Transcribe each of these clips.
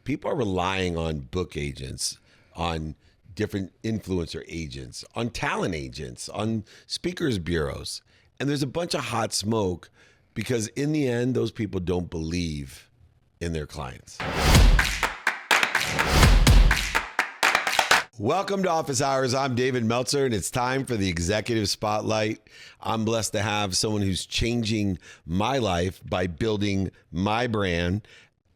people are relying on book agents, on different influencer agents, on talent agents, on speakers bureaus. And there's a bunch of hot smoke because in the end, those people don't believe in their clients. Welcome to Office Hours. I'm David Meltzer, and it's time for the Executive Spotlight. I'm blessed to have someone who's changing my life by building my brand,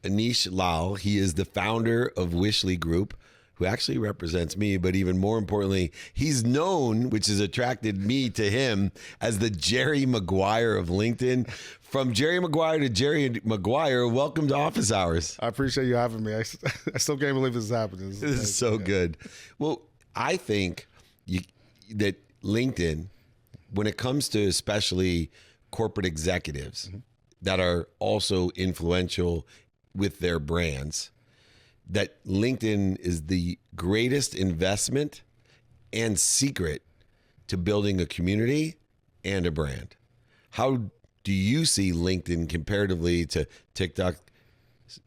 Anish Lal. He is the founder of Wishley Group, who actually represents me, but even more importantly, he's known, which has attracted me to him, as the Jerry Maguire of LinkedIn. From Jerry Maguire to Jerry Maguire, welcome to Office Hours. I appreciate you having me. I still can't believe this is happening. This is so good. Well, I think that LinkedIn, when it comes to especially corporate executives that are also influential with their brands, that LinkedIn is the greatest investment and secret to building a community and a brand. How do you see LinkedIn comparatively to TikTok,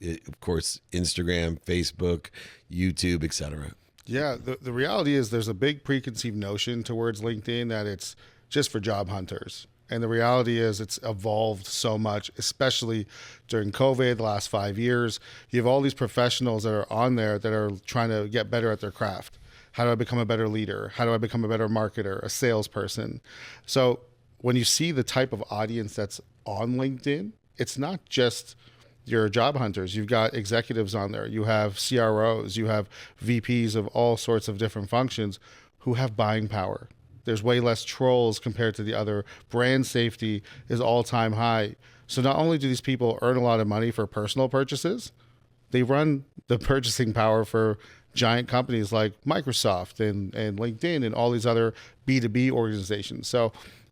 of course, Instagram, Facebook, YouTube, et cetera? Yeah, the reality is there's a big preconceived notion towards LinkedIn that it's just for job hunters. And the reality is it's evolved so much, especially during COVID, the last 5 years. You have all these professionals that are on there that are trying to get better at their craft. How do I become a better leader? How do I become a better marketer, a salesperson? So when you see the type of audience that's on LinkedIn, it's not just your job hunters. You've got executives on there. You have CROs. You have VPs of all sorts of different functions who have buying power. There's way less trolls compared to the other. Brand safety is all-time high. So not only do these people earn a lot of money for personal purchases, they run the purchasing power for giant companies like Microsoft and LinkedIn and all these other B2B organizations. So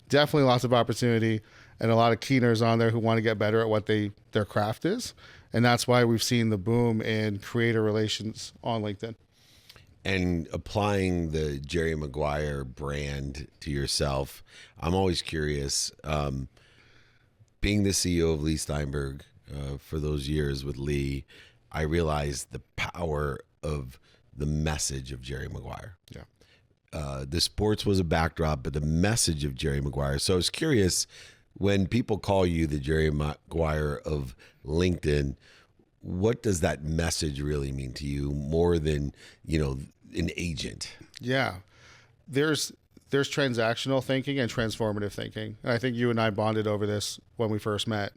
definitely lots of opportunity and a lot of keeners on there who want to get better at what their craft is. And that's why we've seen the boom in creator relations on LinkedIn. And applying the Jerry Maguire brand to yourself, I'm always curious, being the CEO of Lee Steinberg for those years with Lee, I realized the power of the message of Jerry Maguire. Yeah. The sports was a backdrop, but the message of Jerry Maguire. So I was curious, when people call you the Jerry Maguire of LinkedIn, what does that message really mean to you more than, an agent? Yeah, there's transactional thinking and transformative thinking. And I think you and I bonded over this when we first met.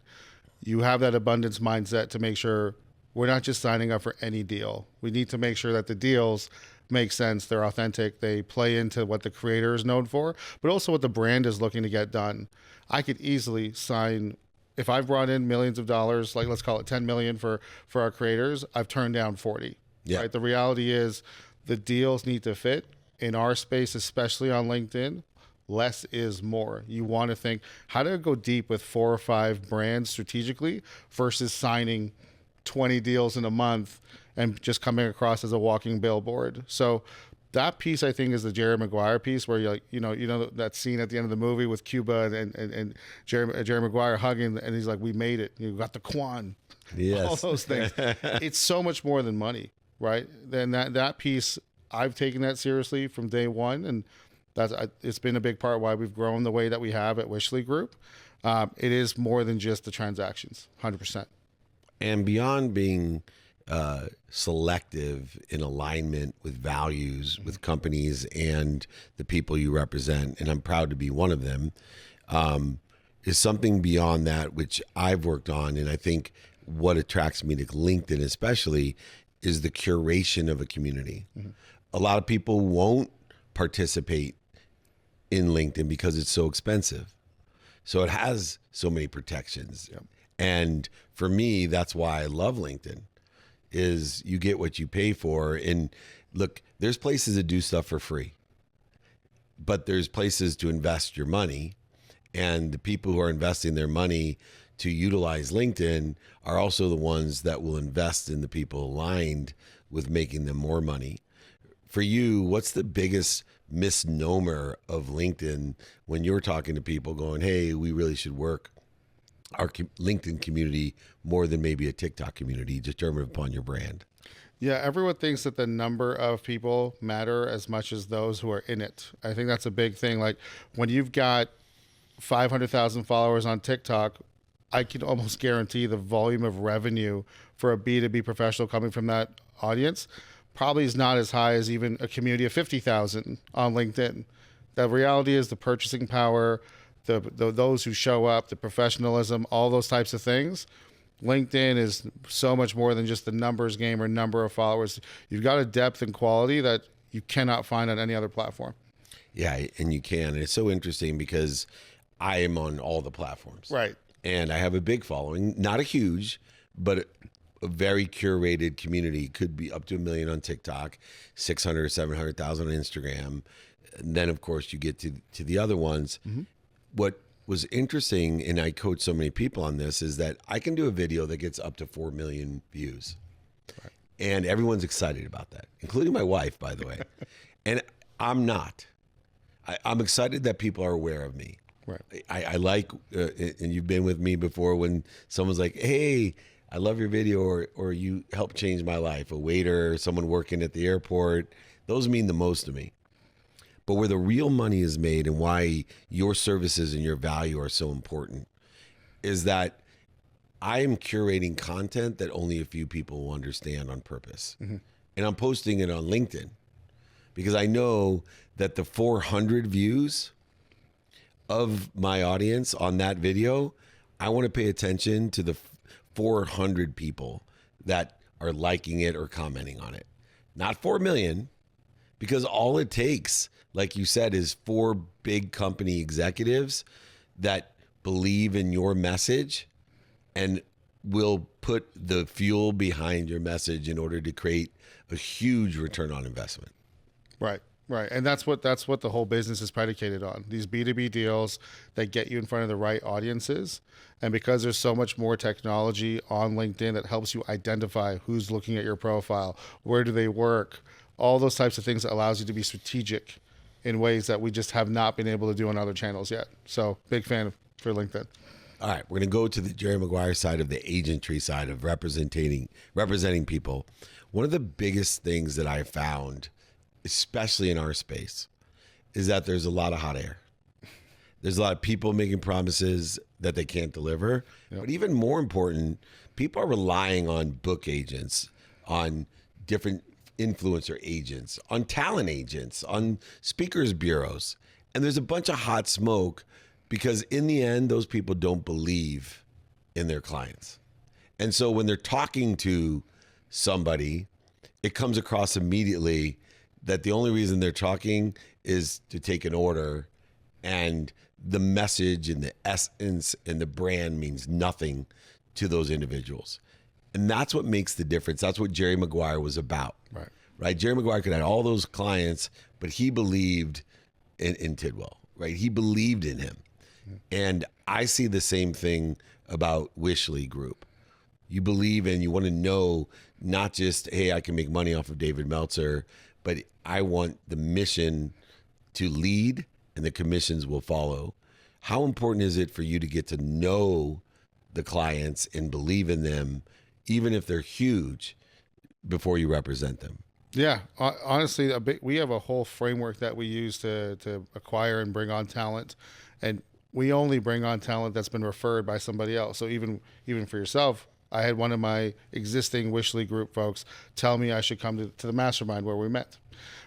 You have that abundance mindset to make sure we're not just signing up for any deal. We need to make sure that the deals make sense, they're authentic, they play into what the creator is known for, but also what the brand is looking to get done. I could easily sign, if I've brought in millions of dollars, like let's call it 10 million for our creators, I've turned down 40. Yeah. Right? The reality is the deals need to fit. In our space, especially on LinkedIn, less is more. You want to think, how do I go deep with 4 or 5 brands strategically versus signing 20 deals in a month and just coming across as a walking billboard? So that piece, I think, is the Jerry Maguire piece where you're like, you know that scene at the end of the movie with Cuba and Jerry Maguire hugging, and he's like, we made it. You got the Quan. Yes. All those things. It's so much more than money, right? Then that piece, I've taken that seriously from day one, and it's been a big part why we've grown the way that we have at Wishley Group. It is more than just the transactions, 100%. And beyond being selective in alignment with values, with companies and the people you represent, and I'm proud to be one of them, is something beyond that which I've worked on. And I think what attracts me to LinkedIn especially is the curation of a community. Mm-hmm. A lot of people won't participate in LinkedIn because it's so expensive. So it has so many protections. Yep. And for me, that's why I love LinkedIn, is you get what you pay for. And look, there's places that do stuff for free, but there's places to invest your money. And the people who are investing their money to utilize LinkedIn are also the ones that will invest in the people aligned with making them more money. For you, what's the biggest misnomer of LinkedIn when you're talking to people going, hey, we really should work our LinkedIn community more than maybe a TikTok community determined upon your brand? Yeah, everyone thinks that the number of people matter as much as those who are in it. I think that's a big thing. Like when you've got 500,000 followers on TikTok, I can almost guarantee the volume of revenue for a B2B professional coming from that audience probably is not as high as even a community of 50,000 on LinkedIn. The reality is the purchasing power, those who show up, the professionalism, all those types of things. LinkedIn is so much more than just the numbers game or number of followers. You've got a depth and quality that you cannot find on any other platform. Yeah, and you can. And it's so interesting because I am on all the platforms. Right. And I have a big following, not a huge, but a very curated community. Could be up to 1 million on TikTok, 600 or 700,000 on Instagram. And then, of course, you get to the other ones. Mm-hmm. What was interesting, and I coach so many people on this, is that I can do a video that gets up to 4 million views. Right. And everyone's excited about that, including my wife, by the way. And I'm not. I'm excited that people are aware of me. Right. I like, and you've been with me before when someone's like, hey, I love your video, or you helped change my life, a waiter, someone working at the airport. Those mean the most to me. But where the real money is made and why your services and your value are so important is that I am curating content that only a few people will understand on purpose. Mm-hmm. And I'm posting it on LinkedIn because I know that the 400 views of my audience on that video, I want to pay attention to the 400 people that are liking it or commenting on it. Not 4 million, because all it takes, like you said, is 4 big company executives that believe in your message and will put the fuel behind your message in order to create a huge return on investment. Right. Right. And that's what the whole business is predicated on. These B2B deals that get you in front of the right audiences. And because there's so much more technology on LinkedIn that helps you identify who's looking at your profile, where do they work, all those types of things that allows you to be strategic in ways that we just have not been able to do on other channels yet. So big fan for LinkedIn. All right, we're going to go to the Jerry Maguire side of the agentry side of representing people. One of the biggest things that I found, especially in our space, is that there's a lot of hot air. There's a lot of people making promises that they can't deliver. Yep. But even more important, people are relying on book agents, on different influencer agents, on talent agents, on speakers bureaus. And there's a bunch of hot smoke because in the end, those people don't believe in their clients. And so when they're talking to somebody, it comes across immediately that the only reason they're talking is to take an order, and the message and the essence and the brand means nothing to those individuals. And that's what makes the difference. That's what Jerry Maguire was about. Right? Jerry Maguire could have all those clients, but he believed in Tidwell, right? He believed in him. And I see the same thing about Wishley Group. You believe in, you want to know not just, hey, I can make money off of David Meltzer, but I want the mission to lead and the commissions will follow. How important is it for you to get to know the clients and believe in them, even if they're huge, before you represent them? Yeah, honestly, we have a whole framework that we use to acquire and bring on talent, and we only bring on talent that's been referred by somebody else. So even for yourself, I had one of my existing Wishley Group folks tell me I should come to the mastermind where we met,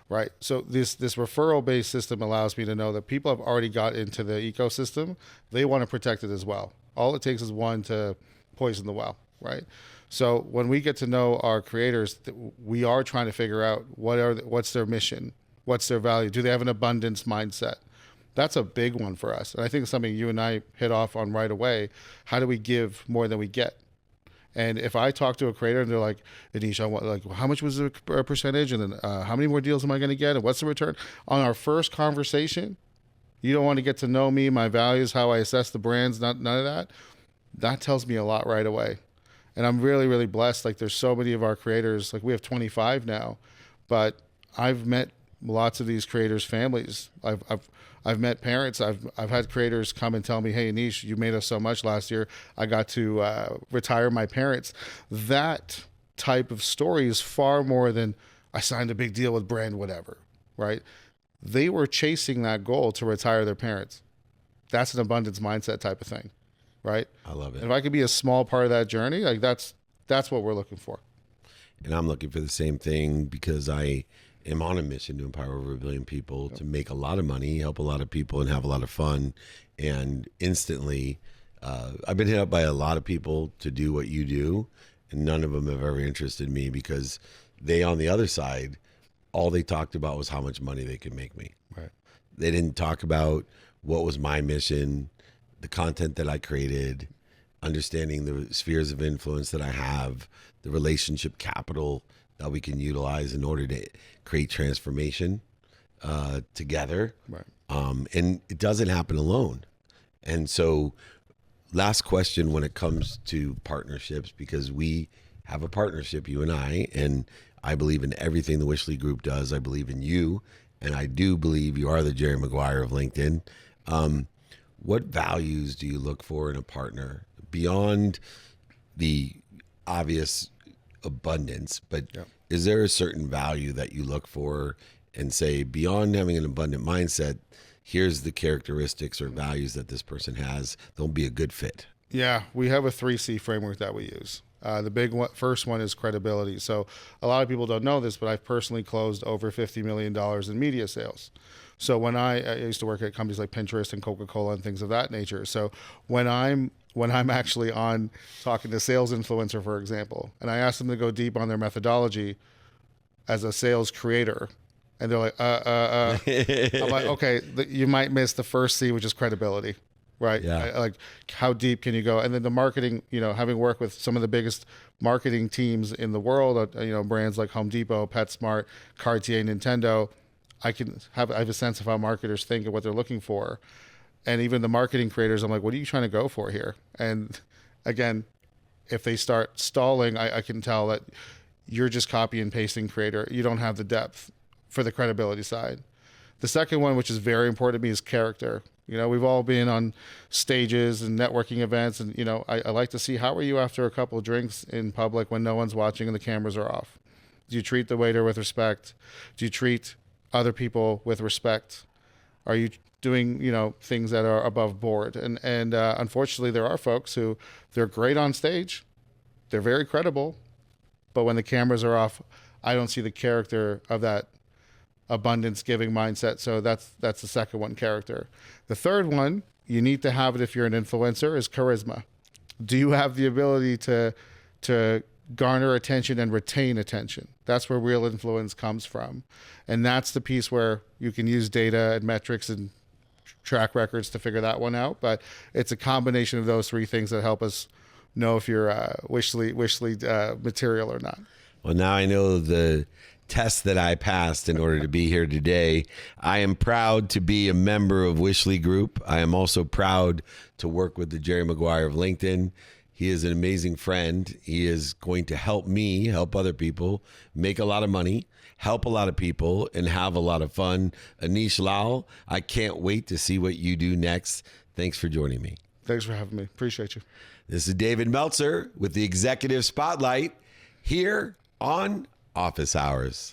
right? So this referral-based system allows me to know that people have already got into the ecosystem. They want to protect it as well. All it takes is one to poison the well, right? So when we get to know our creators, we are trying to figure out what's their mission, what's their value. Do they have an abundance mindset? That's a big one for us. And I think it's something you and I hit off on right away. How do we give more than we get? And if I talk to a creator and they're like, Anish, I want, like, how much was the percentage? And then how many more deals am I going to get? And what's the return? On our first conversation, you don't want to get to know me, my values, how I assess the brands, none of that. That tells me a lot right away. And I'm really, really blessed. Like, there's so many of our creators, like we have 25 now, but I've met lots of these creators' families. I've met parents. I've had creators come and tell me, hey, Anish, you made us so much last year. I got to retire my parents. That type of story is far more than I signed a big deal with brand whatever, right? They were chasing that goal to retire their parents. That's an abundance mindset type of thing, right? I love it. And if I could be a small part of that journey, like that's what we're looking for. And I'm looking for the same thing because I am on a mission to empower over 1 billion people, to make a lot of money, help a lot of people, and have a lot of fun. And instantly, I've been hit up by a lot of people to do what you do, and none of them have ever interested me because they, on the other side, all they talked about was how much money they could make me. Right. They didn't talk about what was my mission, the content that I created, understanding the spheres of influence that I have, the relationship capital that we can utilize in order to create transformation together. Right. And it doesn't happen alone. And so last question when it comes to partnerships, because we have a partnership, you and I believe in everything the Wishley Group does. I believe in you, and I do believe you are the Jerry Maguire of LinkedIn. What values do you look for in a partner beyond the obvious abundance, but is there a certain value that you look for and say, beyond having an abundant mindset, here's the characteristics or values that this person has, they'll be a good fit? Yeah, we have a 3C framework that we use. The big one, first one is credibility. So a lot of people don't know this, but I've personally closed over $50 million in media sales. So when I used to work at companies like Pinterest and Coca-Cola and things of that nature. So when I'm actually on talking to sales influencer, for example, and I ask them to go deep on their methodology as a sales creator, and they're like, I'm like, okay, you might miss the first C, which is credibility, right? Yeah. Like, how deep can you go? And then the marketing, having worked with some of the biggest marketing teams in the world, brands like Home Depot, PetSmart, Cartier, Nintendo, I have a sense of how marketers think and what they're looking for. And even the marketing creators, I'm like, what are you trying to go for here? And again, if they start stalling, I can tell that you're just copy and pasting creator. You don't have the depth for the credibility side. The second one, which is very important to me, is character. We've all been on stages and networking events, and I like to see, how are you after a couple of drinks in public when no one's watching and the cameras are off? Do you treat the waiter with respect? Do you treat other people with respect? Are you doing things that are above board? And unfortunately, there are folks who, they're great on stage, they're very credible, but when the cameras are off, I don't see the character of that abundance giving mindset. So that's the second one, character. The third one, you need to have it if you're an influencer, is charisma. Do you have the ability to garner attention and retain attention? That's where real influence comes from. And that's the piece where you can use data and metrics and track records to figure that one out. But it's a combination of those three things that help us know if you're Wishley material or not. Well, now I know the test that I passed in order to be here today. I am proud to be a member of Wishley Group. I am also proud to work with the Jerry Maguire of LinkedIn. He is an amazing friend. He is going to help me help other people make a lot of money, help a lot of people, and have a lot of fun. Anish Lal, I can't wait to see what you do next. Thanks for joining me. Thanks for having me. Appreciate you. This is David Meltzer with the Executive Spotlight here on Office Hours.